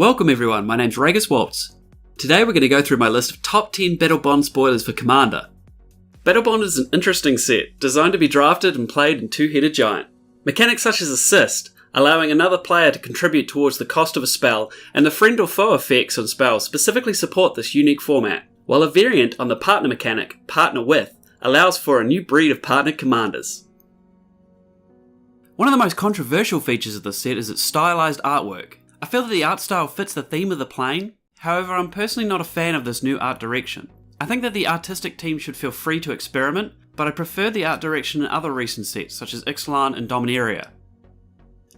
Welcome everyone, my name's R.K.Waltz. Today we're going to go through my list of top 10 Battlebond spoilers for Commander. Battlebond is an interesting set, designed to be drafted and played in Two-Headed Giant. Mechanics such as Assist, allowing another player to contribute towards the cost of a spell, and the friend or foe effects on spells specifically support this unique format, while a variant on the partner mechanic, Partner With, allows for a new breed of partnered commanders. One of the most controversial features of this set is its stylized artwork. I feel that the art style fits the theme of the plane, however I'm personally not a fan of this new art direction. I think that the artistic team should feel free to experiment, but I prefer the art direction in other recent sets such as Ixalan and Dominaria.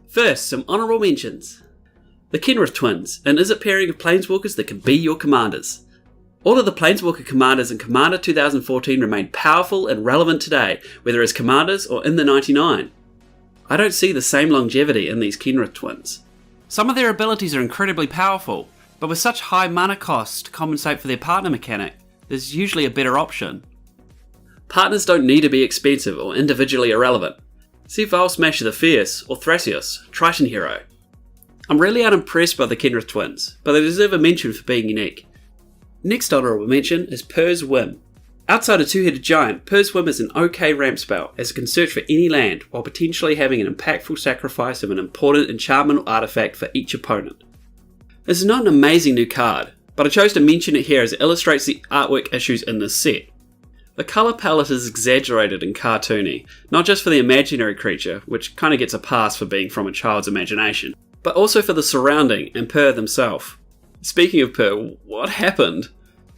First, some honourable mentions. The Kenrith twins, an Izzet pairing of planeswalkers that can be your commanders. All of the planeswalker commanders in Commander 2014 remain powerful and relevant today, whether as commanders or in the 99. I don't see the same longevity in these Kenrith twins. Some of their abilities are incredibly powerful, but with such high mana costs to compensate for their partner mechanic, there's usually a better option. Partners don't need to be expensive or individually irrelevant. See Vile Smasher the Fierce or Thrasios, Triton hero. I'm really unimpressed by the Kenrith twins, but they deserve a mention for being unique. Next honourable mention is Purr's Whim. Outside of Two-Headed Giant, Purr's Whim is an OK ramp spell, as it can search for any land, while potentially having an impactful sacrifice of an important enchantment or artifact for each opponent. This is not an amazing new card, but I chose to mention it here as it illustrates the artwork issues in this set. The colour palette is exaggerated and cartoony, not just for the imaginary creature, which kinda gets a pass for being from a child's imagination, but also for the surrounding and Purr themselves. Speaking of Purr, what happened?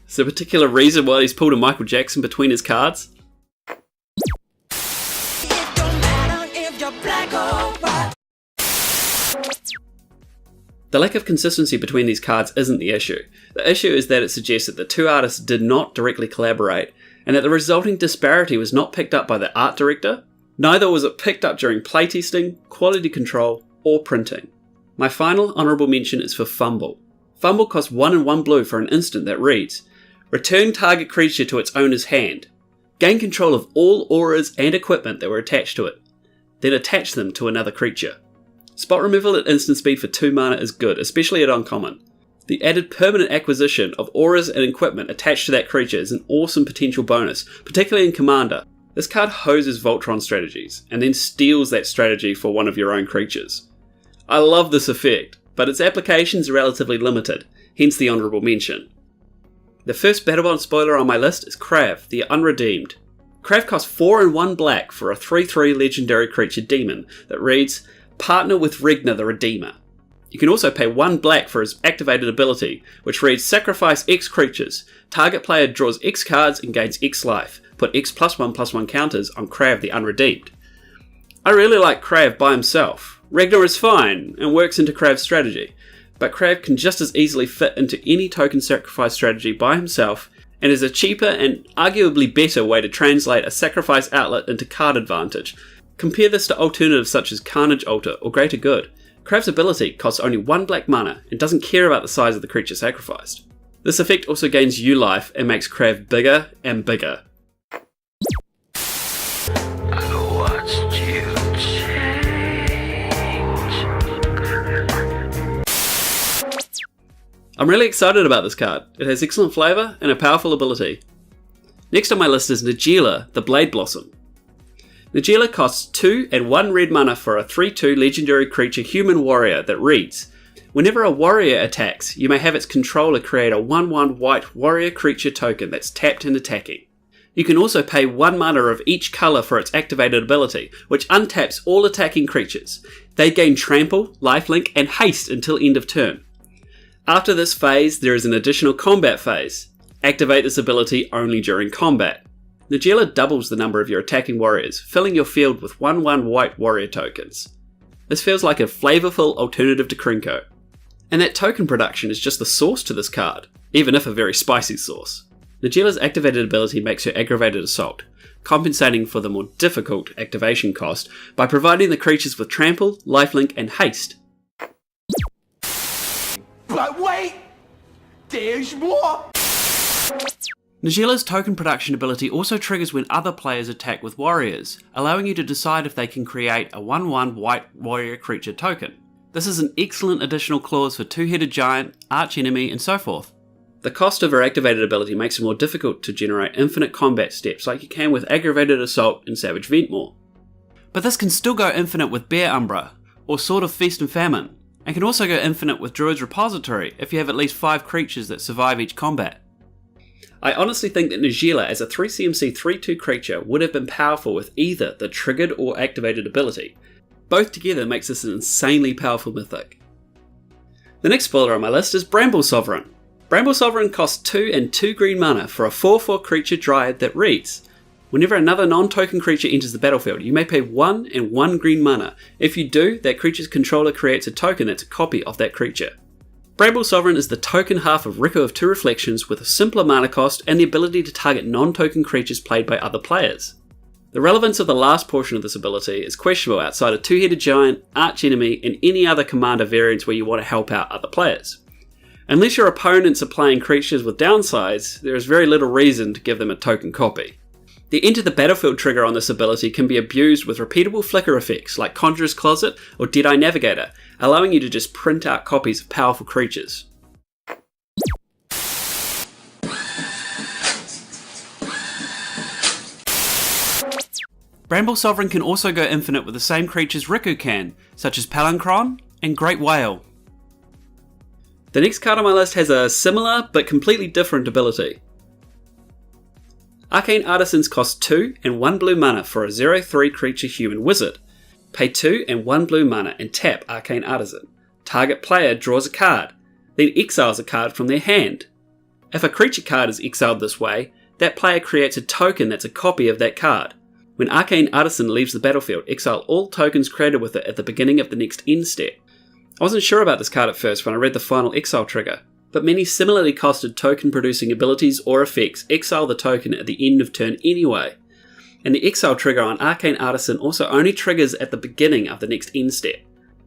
Is there a particular reason why he's pulled a Michael Jackson between his cards? The lack of consistency between these cards isn't the issue. The issue is that it suggests that the two artists did not directly collaborate, and that the resulting disparity was not picked up by the art director. Neither was it picked up during playtesting, quality control, or printing. My final honourable mention is for Fumble. Fumble costs 1 and 1 blue for an instant that reads, return target creature to its owner's hand. Gain control of all auras and equipment that were attached to it. Then attach them to another creature. Spot removal at instant speed for 2 mana is good, especially at uncommon. The added permanent acquisition of auras and equipment attached to that creature is an awesome potential bonus, particularly in Commander. This card hoses Voltron strategies, and then steals that strategy for one of your own creatures. I love this effect, but its application is relatively limited, hence the honourable mention. The first Battlebond spoiler on my list is Krav, the Unredeemed. Krav costs 4 and 1 black for a 3/3 legendary creature demon that reads, Partner with Regna the Redeemer. You can also pay 1 black for his activated ability, which reads Sacrifice X creatures. Target player draws X cards and gains X life. Put X +1/+1 counters on Krav the Unredeemed. I really like Krav by himself. Regna is fine and works into Krav's strategy, but Krav can just as easily fit into any token sacrifice strategy by himself and is a cheaper and arguably better way to translate a sacrifice outlet into card advantage. Compare this to alternatives such as Carnage Altar or Greater Good. Krav's ability costs only 1 black mana and doesn't care about the size of the creature sacrificed. This effect also gains U life and makes Krav bigger and bigger. I'm really excited about this card. It has excellent flavour and a powerful ability. Next on my list is Najeela, the Blade Blossom. Najeela costs 2 and 1 red mana for a 3/2 legendary creature human warrior that reads, whenever a warrior attacks, you may have its controller create a 1/1 white warrior creature token that's tapped and attacking. You can also pay 1 mana of each colour for its activated ability, which untaps all attacking creatures. They gain Trample, Lifelink, and Haste until end of turn. After this phase, there is an additional combat phase. Activate this ability only during combat. Najeela doubles the number of your attacking warriors, filling your field with 1/1 white warrior tokens. This feels like a flavourful alternative to Krenko. And that token production is just the source to this card, even if a very spicy source. Najeela's activated ability makes her aggravated assault, compensating for the more difficult activation cost by providing the creatures with Trample, Lifelink, and Haste. But wait! There's more! Najeela's token production ability also triggers when other players attack with warriors, allowing you to decide if they can create a 1/1 white warrior creature token. This is an excellent additional clause for two-headed giant, arch-enemy, and so forth. The cost of her activated ability makes it more difficult to generate infinite combat steps like you can with Aggravated Assault and Savage Ventmaw. But this can still go infinite with Bear Umbra, or Sword of Feast and Famine, and can also go infinite with Druid's Repository if you have at least 5 creatures that survive each combat. I honestly think that Najila as a 3CMC 3/2 creature would have been powerful with either the triggered or activated ability. Both together makes this an insanely powerful mythic. The next spoiler on my list is Bramble Sovereign. Bramble Sovereign costs 2 and 2 green mana for a 4/4 creature Dryad that reads, whenever another non-token creature enters the battlefield, you may pay 1 and 1 green mana. If you do, that creature's controller creates a token that's a copy of that creature. Bramble Sovereign is the token half of Rico of Two Reflections with a simpler mana cost and the ability to target non-token creatures played by other players. The relevance of the last portion of this ability is questionable outside of Two-Headed Giant, Arch-Enemy, and any other commander variants where you want to help out other players. Unless your opponents are playing creatures with downsides, there is very little reason to give them a token copy. The Enter the Battlefield trigger on this ability can be abused with repeatable flicker effects like Conjurer's Closet or Deadeye Navigator, allowing you to just print out copies of powerful creatures. Bramble Sovereign can also go infinite with the same creatures Riku can, such as Palinchron and Great Whale. The next card on my list has a similar but completely different ability. Arcane Artisans cost 2 and 1 blue mana for a 0/3 creature human wizard. Pay 2 and 1 blue mana and tap Arcane Artisan. Target player draws a card, then exiles a card from their hand. If a creature card is exiled this way, that player creates a token that's a copy of that card. When Arcane Artisan leaves the battlefield, exile all tokens created with it at the beginning of the next end step. I wasn't sure about this card at first when I read the final exile trigger, but many similarly costed token producing abilities or effects exile the token at the end of turn anyway. And the exile trigger on Arcane Artisan also only triggers at the beginning of the next end step.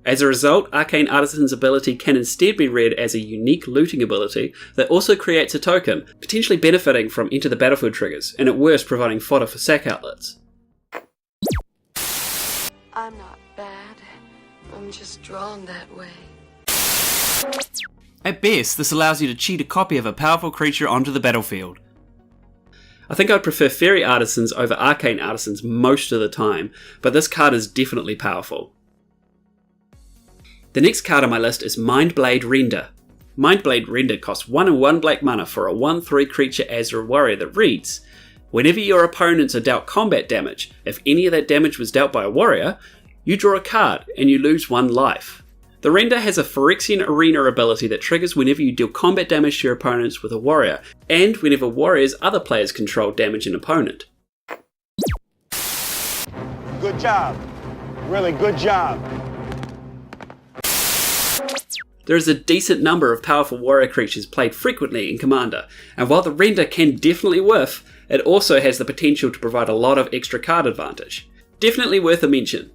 As a result, Arcane Artisan's ability can instead be read as a unique looting ability that also creates a token, potentially benefiting from Enter the Battlefield triggers, and at worst providing fodder for sack outlets. I'm not bad. I'm just drawn that way. At best, this allows you to cheat a copy of a powerful creature onto the battlefield. I think I'd prefer Fairy Artisans over Arcane Artisans most of the time, but this card is definitely powerful. The next card on my list is Mindblade Render. Mindblade Render costs 1 and 1 black mana for a 1/3 creature Azure Warrior that reads, whenever your opponents are dealt combat damage, if any of that damage was dealt by a warrior, you draw a card and you lose 1 life. The Render has a Phyrexian Arena ability that triggers whenever you deal combat damage to your opponents with a warrior, and whenever warriors other players control damage an opponent. Good job. Really good job. There is a decent number of powerful warrior creatures played frequently in Commander, and while the Render can definitely whiff, it also has the potential to provide a lot of extra card advantage. Definitely worth a mention.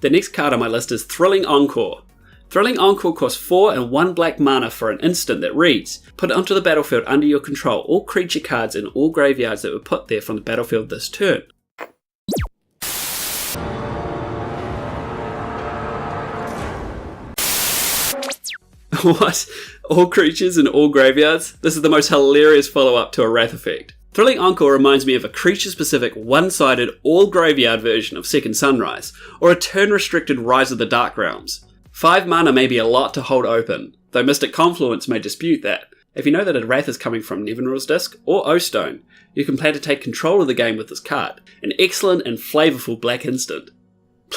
The next card on my list is Thrilling Encore. Thrilling Encore costs 4 and 1 black mana for an instant that reads, put onto the battlefield under your control all creature cards in all graveyards that were put there from the battlefield this turn. What? All creatures in all graveyards? This is the most hilarious follow-up to a Wrath effect. Thrilling Encore reminds me of a creature-specific, one-sided, all-graveyard version of Second Sunrise, or a turn-restricted Rise of the Dark Realms. 5 mana may be a lot to hold open, though Mystic Confluence may dispute that. If you know that a Wrath is coming from Nevinyrral's Disc or O-Stone, you can plan to take control of the game with this card, an excellent and flavourful black instant.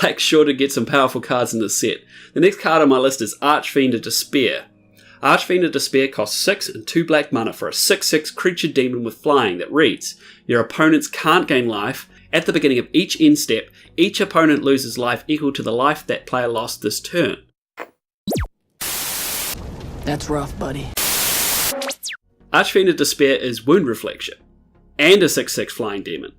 Black's sure to get some powerful cards in this set. The next card on my list is Archfiend of Despair. Archfiend of Despair costs 6 and 2 black mana for a 6/6 creature demon with flying that reads, your opponents can't gain life. At the beginning of each end step, each opponent loses life equal to the life that player lost this turn. That's rough, buddy. Archfiend of Despair is Wound Reflection, and a 6/6 flying demon,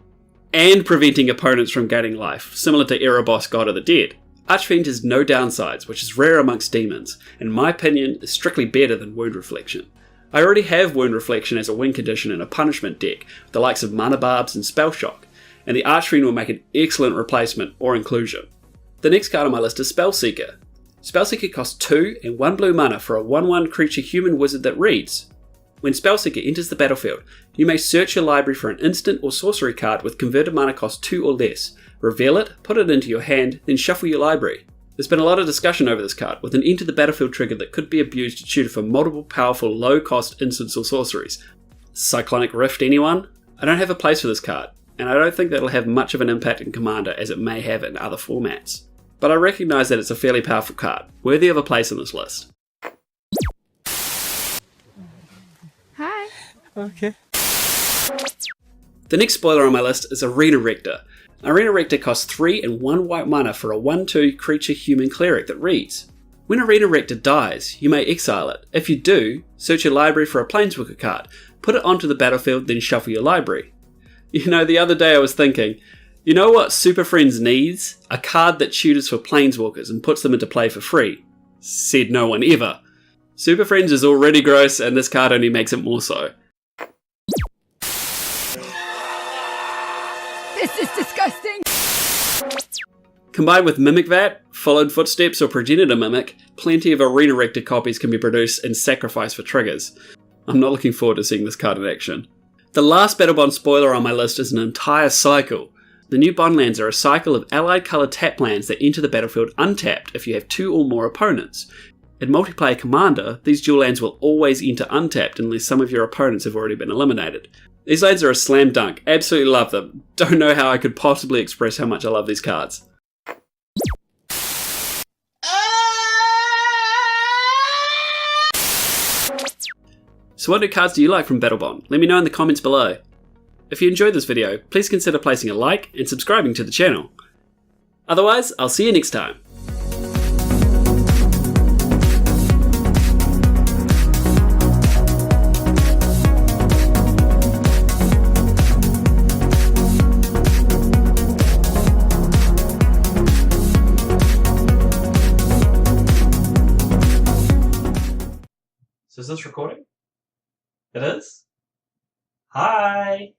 and preventing opponents from gaining life, similar to Erebos, God of the Dead. Archfiend has no downsides, which is rare amongst demons, and in my opinion is strictly better than Wound Reflection. I already have Wound Reflection as a win condition in a punishment deck, with the likes of Mana Barbs and Spell Shock, and the Archfiend will make an excellent replacement or inclusion. The next card on my list is Spellseeker. Spellseeker costs 2 and 1 blue mana for a 1/1 creature human wizard that reads. When Spellseeker enters the battlefield, you may search your library for an instant or sorcery card with converted mana cost 2 or less, reveal it, put it into your hand, then shuffle your library. There's been a lot of discussion over this card, with an enter the battlefield trigger that could be abused to tutor for multiple powerful low-cost instants or sorceries. Cyclonic Rift, anyone? I don't have a place for this card, and I don't think that'll have much of an impact in Commander as it may have in other formats. But I recognise that it's a fairly powerful card, worthy of a place on this list. Hi. Okay. The next spoiler on my list is Arena Rector. Arena Rector costs 3 and 1 white mana for a 1/2 creature human cleric that reads. When Arena Rector dies, you may exile it. If you do, search your library for a Planeswalker card, put it onto the battlefield, then shuffle your library. You know, the other day I was thinking, you know what Super Friends needs? A card that tutors for Planeswalkers and puts them into play for free. Said no one ever. Super Friends is already gross, and this card only makes it more so. This is disgusting. Combined with Mimic Vat, Followed Footsteps, or Progenitor Mimic, plenty of Arena Rector copies can be produced and sacrificed for triggers. I'm not looking forward to seeing this card in action. The last Battlebond spoiler on my list is an entire cycle. The new Bondlands are a cycle of allied coloured tap lands that enter the battlefield untapped if you have 2 or more opponents. In multiplayer Commander, these dual lands will always enter untapped unless some of your opponents have already been eliminated. These lands are a slam dunk, absolutely love them. Don't know how I could possibly express how much I love these cards. So what new cards do you like from Battlebond? Let me know in the comments below. If you enjoyed this video, please consider placing a like and subscribing to the channel. Otherwise, I'll see you next time. So is this recording? It is? Hi!